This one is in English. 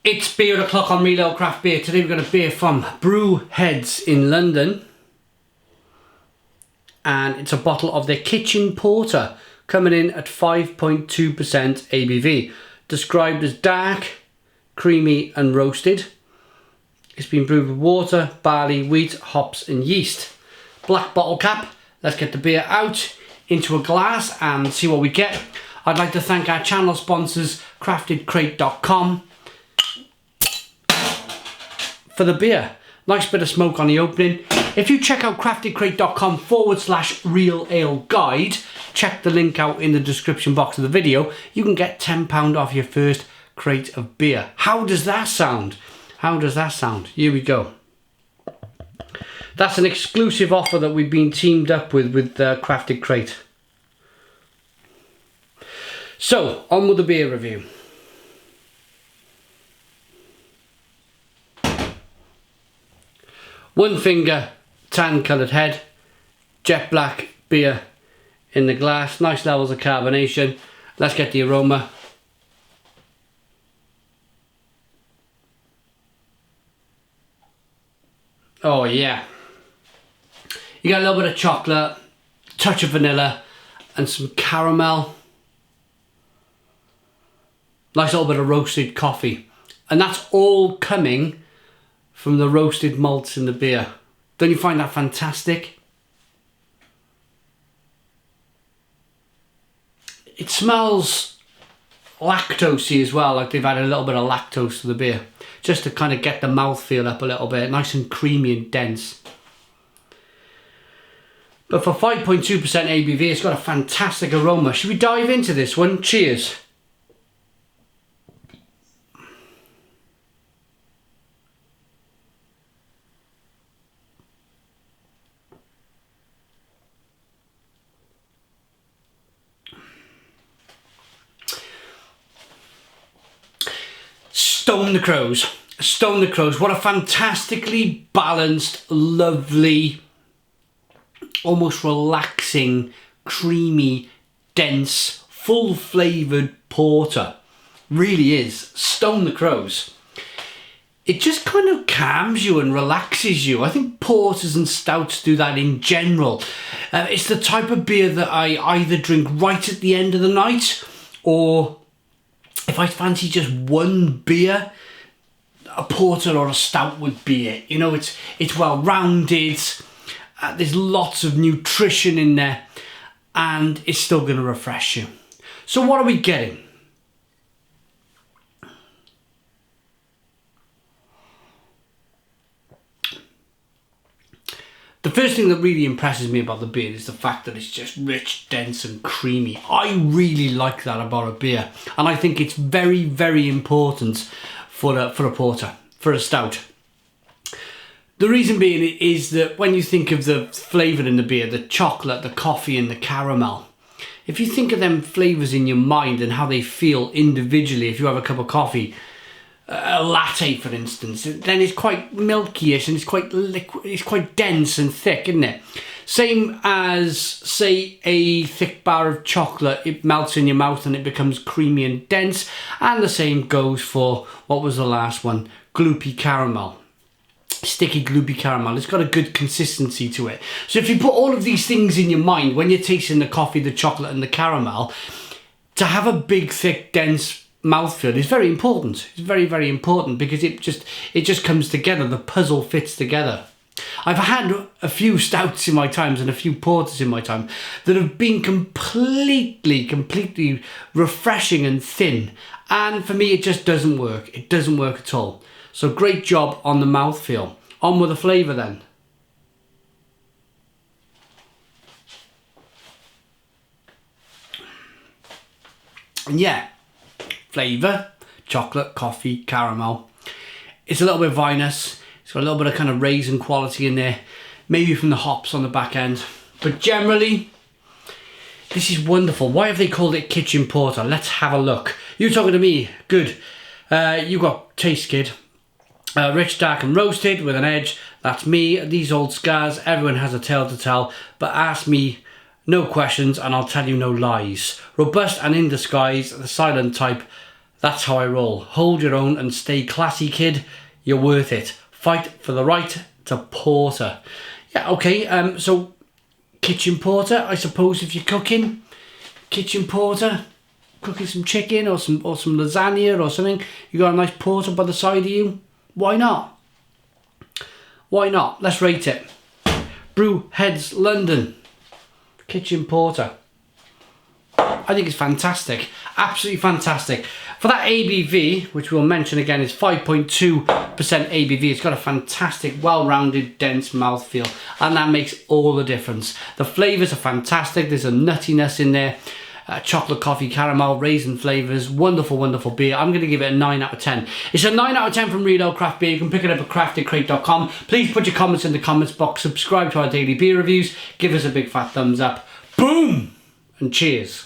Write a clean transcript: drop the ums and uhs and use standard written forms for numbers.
It's beer o'clock on Real Ale Craft Beer. Today we've got a beer from Brewheadz in London. And it's a bottle of their kitchen porter, coming in at 5.2% ABV. Described as dark, creamy and roasted. It's been brewed with water, barley, wheat, hops and yeast. Black bottle cap. Let's get the beer out into a glass and see what we get. I'd like to thank our channel sponsors, craftedcrate.com, for the beer. Nice bit of smoke on the opening. If you check out craftedcrate.com/real ale guide, check the link out in the description box of the video, you can get £10 off your first crate of beer. How does that sound? How does that sound? Here we go. That's an exclusive offer that we've been teamed up with Crafted Crate. So, on with the beer review. One finger, tan coloured head, jet black beer in the glass, nice levels of carbonation. Let's get the aroma. Oh yeah. You got a little bit of chocolate, touch of vanilla and some caramel. Nice little bit of roasted coffee. And that's all coming from the roasted malts in the beer. Don't you find that fantastic? It smells lactosey as well, like they've added a little bit of lactose to the beer, just to kind of get the mouthfeel up a little bit, nice and creamy and dense. But for 5.2% ABV, it's got a fantastic aroma. Should we dive into this one? Cheers. Stone the crows. Stone the crows. What a fantastically balanced, lovely, almost relaxing, creamy, dense, full flavoured porter. Really is. Stone the crows. It just kind of calms you and relaxes you. I think porters and stouts do that in general. It's the type of beer that I either drink right at the end of the night, or if I fancy just one beer, a porter or a stout would be it. You know, it's well rounded, there's lots of nutrition in there, and it's still going to refresh you. So what are we getting? The first thing that really impresses me about the beer is the fact that it's just rich, dense and creamy. I really like that about a beer, and I think it's very, very important for a porter, for a stout. The reason being is that when you think of the flavour in the beer, the chocolate, the coffee and the caramel, if you think of them flavours in your mind and how they feel individually, if you have a cup of coffee, a latte for instance, then it's quite milky-ish and it's quite liquid, it's quite dense and thick, isn't it? Same as, say, a thick bar of chocolate. It melts in your mouth and it becomes creamy and dense. And the same goes for, what was the last one? Gloopy caramel. Sticky gloopy caramel. It's got a good consistency to it. So if you put all of these things in your mind when you're tasting the coffee, the chocolate and the caramel, to have a big, thick, dense mouthfeel is very important. It's very, very important because it just comes together. The puzzle fits together. I've had a few stouts in my times and a few porters in my time that have been completely refreshing and thin, and for me it just doesn't work. It doesn't work at all. So great job on the mouthfeel. On with the flavour then. And yeah, flavour, chocolate, coffee, caramel. It's a little bit vinous. It's got a little bit of kind of raisin quality in there, maybe from the hops on the back end. But generally, this is wonderful. Why have they called it kitchen porter? Let's have a look. You talking to me? Good. You got taste kid. Rich, dark and roasted with an edge. That's me. These old scars. Everyone has a tale to tell. But ask me no questions and I'll tell you no lies. Robust and in disguise. The silent type That's how I roll. Hold your own and stay classy, kid. You're worth it. Fight for the right to porter. Yeah, okay, so kitchen porter, I suppose if you're cooking, kitchen porter, cooking some chicken or some lasagna or something, you got a nice porter by the side of you, why not? Why not? Let's rate it. Brewheadz London, kitchen porter. I think it's fantastic, absolutely fantastic. For that ABV, which we'll mention again, is 5.2% ABV. It's got a fantastic, well-rounded, dense mouthfeel, and that makes all the difference. The flavours are fantastic. There's a nuttiness in there, chocolate, coffee, caramel, raisin flavours. Wonderful, wonderful beer. I'm going to give it a 9 out of 10. It's a 9 out of 10 from Real Ale Craft Beer. You can pick it up at craftedcrate.com. Please put your comments in the comments box. Subscribe to our daily beer reviews. Give us a big fat thumbs up. Boom! And cheers.